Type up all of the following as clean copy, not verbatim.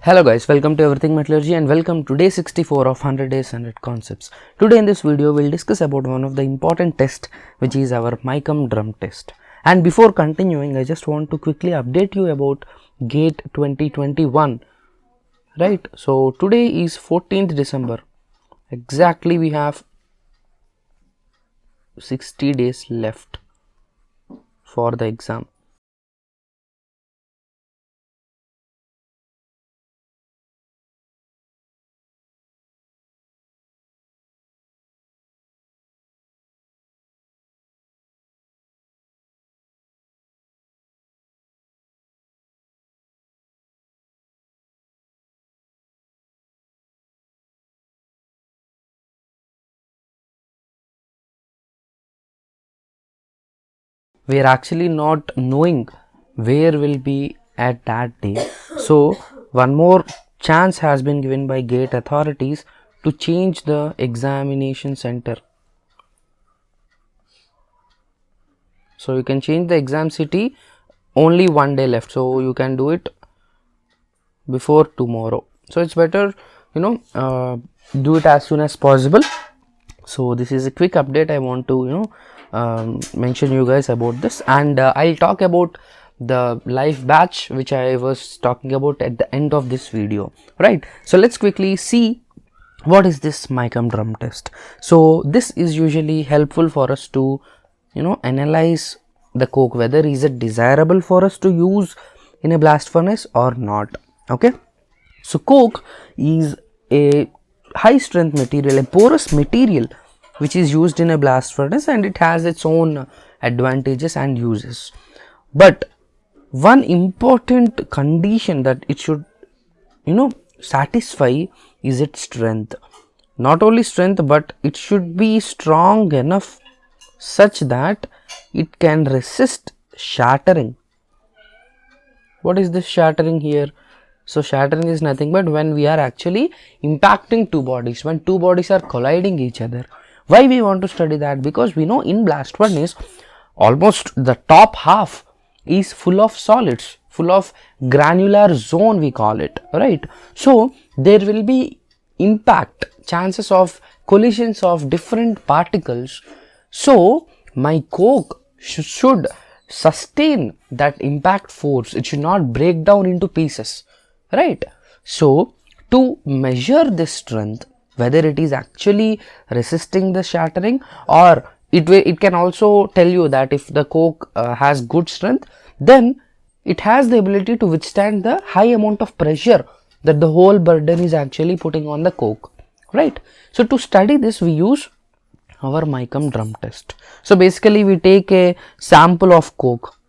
Hello guys, welcome to Everything Metallurgy and welcome to day 64 of 100 days 100 concepts. Today in this video we'll discuss about one of the important tests, which is our MICUM drum test. And before continuing, I just want to quickly update you about GATE 2021. Right, so today is 14th December. Exactly, we have 60 days left for the exam. We are actually not knowing where we'll be at that day. So one more chance has been given by GATE authorities to change the examination center. So you can change the exam city, only one day left, so you can do it before tomorrow. So it's better, do it as soon as possible. So this is a quick update I want to mention you guys about this, and I'll talk about the live batch which I was talking about at the end of this video. Right, so let's quickly see what is this MICUM drum test. So this is usually helpful for us to analyze the coke, whether is it desirable for us to use in a blast furnace or not. Okay, so coke is a high strength material, a porous material which is used in a blast furnace, and it has its own advantages and uses. But one important condition that it should satisfy is its strength. Not only strength, but it should be strong enough such that it can resist shattering. What is this shattering here? So shattering is nothing but when we are actually impacting two bodies, when two bodies are colliding each other. Why we want to study that? Because we know in blast furnace almost the top half is full of solids, full of granular zone we call it, right? So there will be impact, chances of collisions of different particles. So my coke should sustain that impact force. It should not break down into pieces, right? So to measure this strength, whether it is actually resisting the shattering, or it can also tell you that if the coke has good strength, then it has the ability to withstand the high amount of pressure that the whole burden is actually putting on the coke, right? So to study this, we use our MICUM drum test. So basically we take a sample of coke.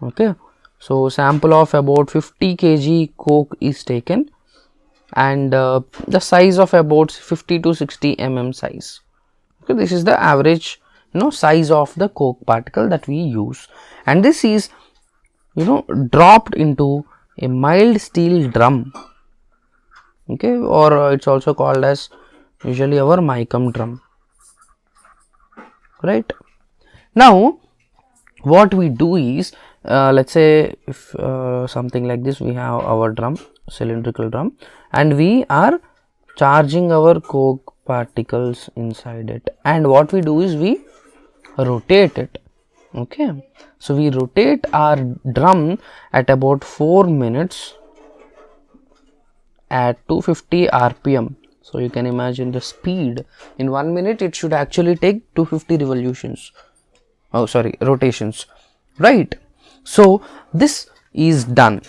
Okay, so sample of about 50 kg coke is taken, and the size of about 50 to 60 mm size. Okay, this is the average size of the coke particle that we use, and this is dropped into a mild steel drum. Okay, or it's also called as usually our MICUM drum. Right, now what we do is, let's say if something like this, we have our drum, cylindrical drum, and we are charging our coke particles inside it, and what we do is we rotate it. Okay, so we rotate our drum at about 4 minutes at 250 rpm. So you can imagine the speed. In 1 minute it should actually take 250 revolutions, rotations, right? So this is done.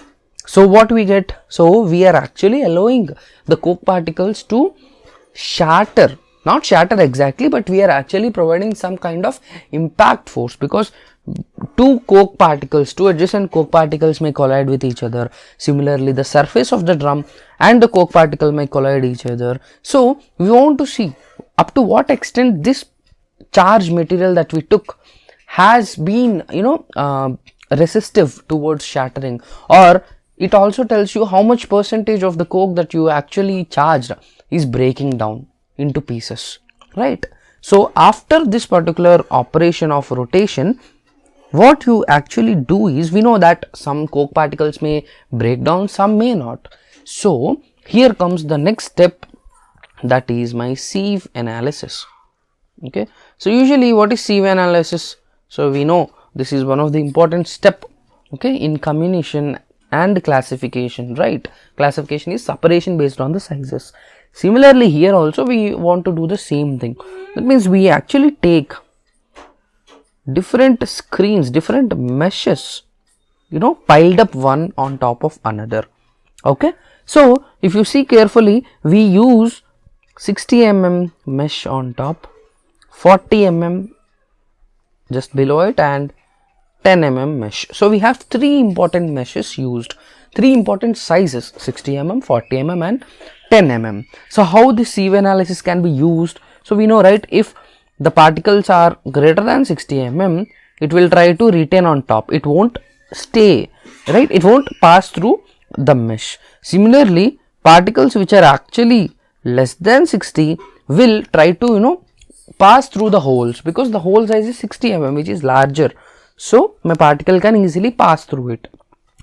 So what we get? So we are actually allowing the coke particles to shatter, not shatter exactly, but we are actually providing some kind of impact force, because two adjacent coke particles may collide with each other. Similarly, the surface of the drum and the coke particle may collide each other. So we want to see up to what extent this charged material that we took has been resistive towards shattering, or it also tells you how much percentage of the coke that you actually charged is breaking down into pieces, right? So after this particular operation of rotation, what you actually do is, we know that some coke particles may break down, some may not. So here comes the next step, that is my sieve analysis. Okay, so usually what is sieve analysis? So we know this is one of the important step, okay, in comminution and classification, right? Classification is separation based on the sizes. Similarly here also we want to do the same thing. That means we actually take different screens, different meshes, you know, piled up one on top of another. Okay, so if you see carefully, we use 60 mm mesh on top, 40 mm just below it, and 10 mm mesh. So we have three important meshes used, three important sizes: 60 mm, 40 mm and 10 mm. So how this sieve analysis can be used? So we know, right, if the particles are greater than 60 mm, it will try to retain on top, it won't stay, right, it won't pass through the mesh. Similarly, particles which are actually less than 60 will try to, you know, pass through the holes, because the hole size is 60 mm, which is larger, so my particle can easily pass through it.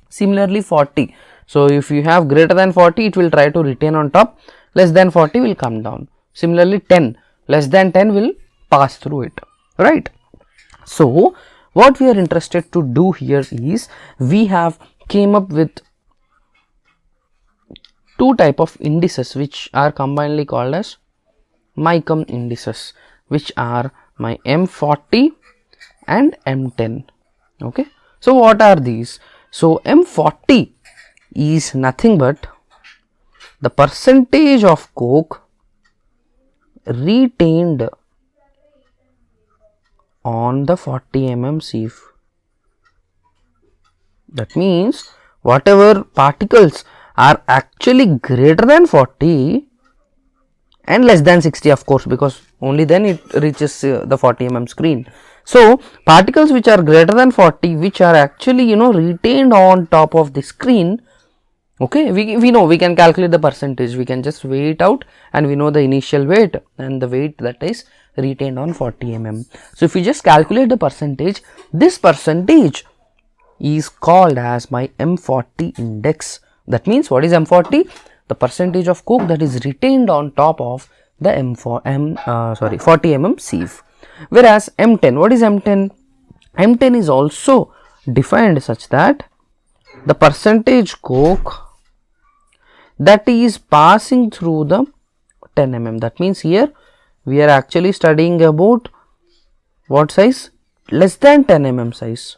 Similarly 40, so if you have greater than 40, it will try to retain on top, less than 40 will come down. Similarly 10, less than 10 will pass through it, right? So what we are interested to do here is, we have came up with two type of indices which are combinedly called as MICOM indices, which are my M40 and M10. Okay, so what are these? So M40 is nothing but the percentage of coke retained on the 40 mm sieve. That means whatever particles are actually greater than 40 and less than 60, of course, because only then it reaches the 40 mm screen. So particles which are greater than 40, which are actually, you know, retained on top of the screen. Okay, we know we can calculate the percentage, we can just weigh it out, and we know the initial weight and the weight that is retained on 40 mm. So if we just calculate the percentage, this percentage is called as my M40 index. That means what is M40? The percentage of coke that is retained on top of the 40 mm sieve. Whereas M10, what is M10? M10 is also defined such that the percentage coke that is passing through the 10 mm. That means here we are actually studying about what size? Less than 10 mm size,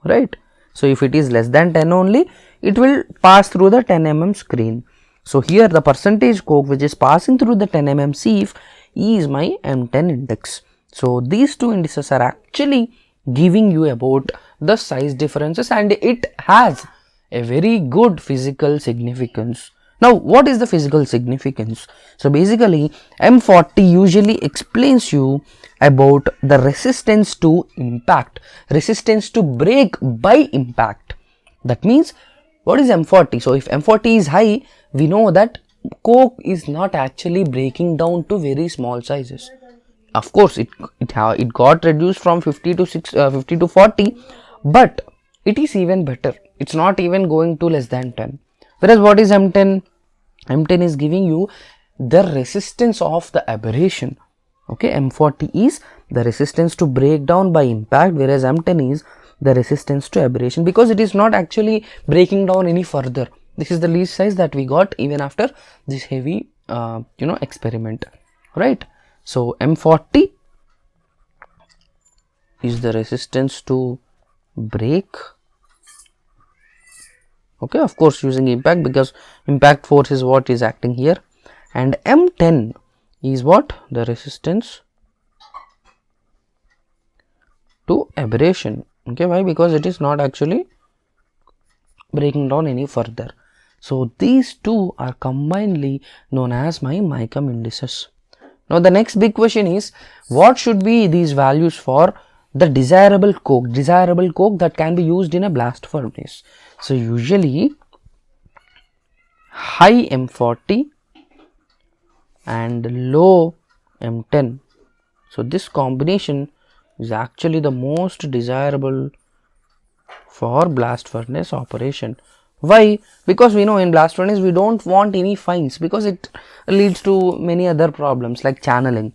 right? So if it is less than 10 only, it will pass through the 10 mm screen. So here the percentage coke which is passing through the 10 mm sieve is my M10 index. So these two indices are actually giving you about the size differences, and it has a very good physical significance. Now what is the physical significance? So basically M40 usually explains you about the resistance to impact, resistance to break by impact. That means what is M40? So if M40 is high, we know that coke is not actually breaking down to very small sizes. Of course it got reduced from 50 to 40, but it is even better, it's not even going to less than 10. Whereas what is M10? M10 is giving you the resistance of the aberration. Okay, M40 is the resistance to break down by impact, whereas M10 is the resistance to aberration, because it is not actually breaking down any further. This is the least size that we got even after this heavy experiment, right? So M40 is the resistance to break, okay, of course using impact, because impact force is what is acting here, and M10 is what? The resistance to aberration. Okay, why? Because it is not actually breaking down any further. So these two are combinedly known as my MICOM indices. Now the next big question is, what should be these values for the desirable coke that can be used in a blast furnace? So usually high M40 and low M10. So this combination is actually the most desirable for blast furnace operation. Why? Because we know in blast furnace we don't want any fines, because it leads to many other problems like channeling,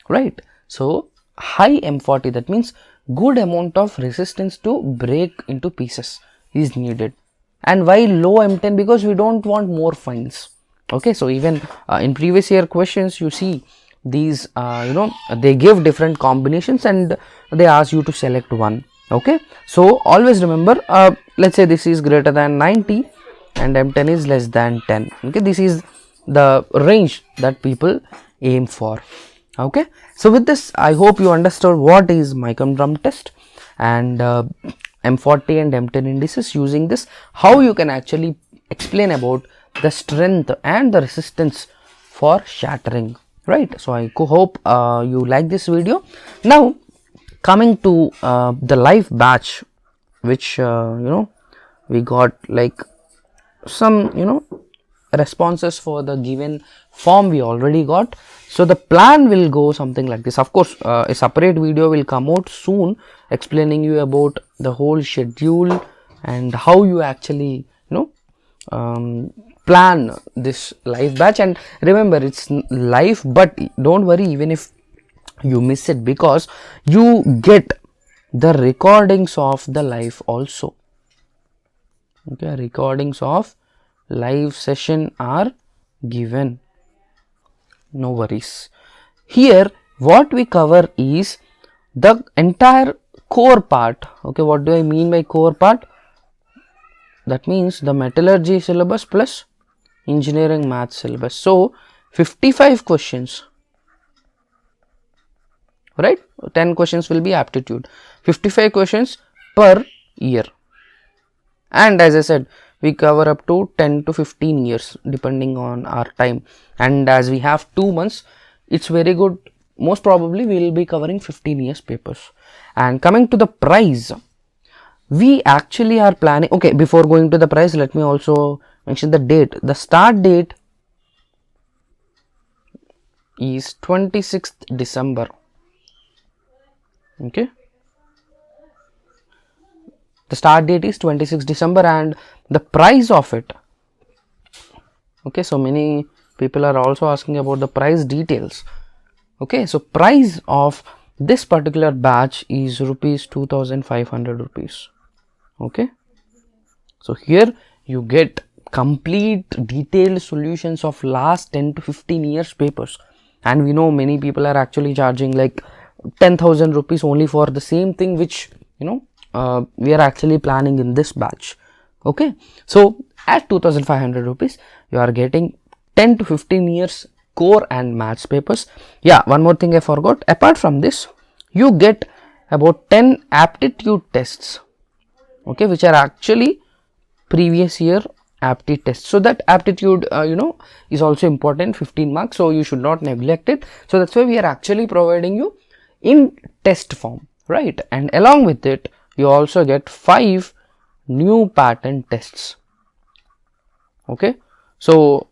right? So high M40, that means good amount of resistance to break into pieces is needed. And why low M10? Because we don't want more fines. Okay, so even in previous year questions you see these they give different combinations and they ask you to select one. Okay, so always remember, let's say this is greater than 90 and M10 is less than 10. Okay, this is the range that people aim for. Okay, so with this I hope you understood what is Micom drum test and M40 and M10 indices. Using this, how you can actually explain about the strength and the resistance for shattering, right? So I hope you like this video. Now coming to the live batch, which we got like some responses for the given form we already got. So the plan will go something like this. Of course, a separate video will come out soon explaining you about the whole schedule and how you actually plan this live batch. And remember, it's live, but don't worry even if you miss it, because you get the recordings of the live also. Okay, recordings of live session are given, no worries. Here what we cover is the entire core part. Okay, what do I mean by core part? That means the metallurgy syllabus plus engineering math syllabus. So 55 questions, right? 10 questions will be aptitude, 55 questions per year. And as I said, we cover up to 10 to 15 years depending on our time. And as we have 2 months, it's very good. Most probably we will be covering 15 years papers. And coming to the price, we actually are planning. Okay, before going to the price, let me also mention the date. The start date is 26th December. Okay, the start date is 26th December and the price of it. Okay, so many people are also asking about the price details. Okay, so price of this particular batch is rupees 2500 rupees. Okay, so here you get complete detailed solutions of last 10 to 15 years papers. And we know many people are actually charging like 10,000 rupees only for the same thing which we are actually planning in this batch. Okay, so at 2500 rupees you are getting 10 to 15 years core and maths papers. Yeah, one more thing I forgot. Apart from this, you get about 10 aptitude tests, okay, which are actually previous year aptitude tests. So that aptitude is also important, 15 marks, so you should not neglect it. So that's why we are actually providing you in test form, right? And along with it you also get 5 new pattern tests. Okay, so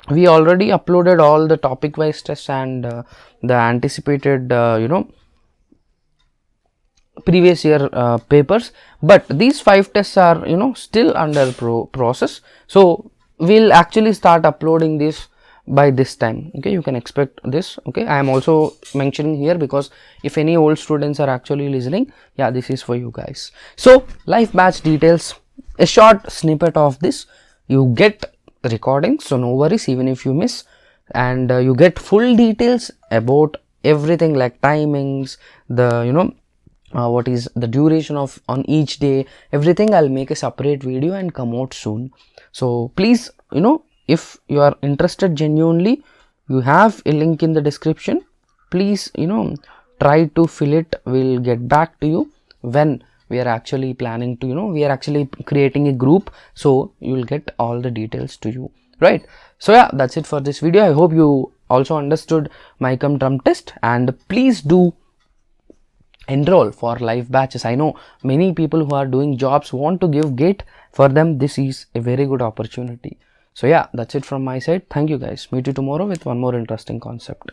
we already uploaded all the topic wise tests and the anticipated previous year papers, but these 5 tests are still under process. So we'll actually start uploading this by this time. Okay, you can expect this. Okay, I am also mentioning here because if any old students are actually listening, yeah, this is for you guys. So live batch details, a short snippet of this, you get recordings, so no worries even if you miss. And you get full details about everything like timings, the what is the duration of on each day, everything. I'll make a separate video and come out soon. So please, if you are interested genuinely, you have a link in the description. Please try to fill it. We'll get back to you when we are actually planning to we are actually creating a group, so you will get all the details to you, right? So yeah, that's it for this video. I hope you also understood Micom drum test, and please do enroll for live batches. I know many people who are doing jobs want to give GATE. For them this is a very good opportunity. So yeah, that's it from my side. Thank you guys. Meet you tomorrow with one more interesting concept.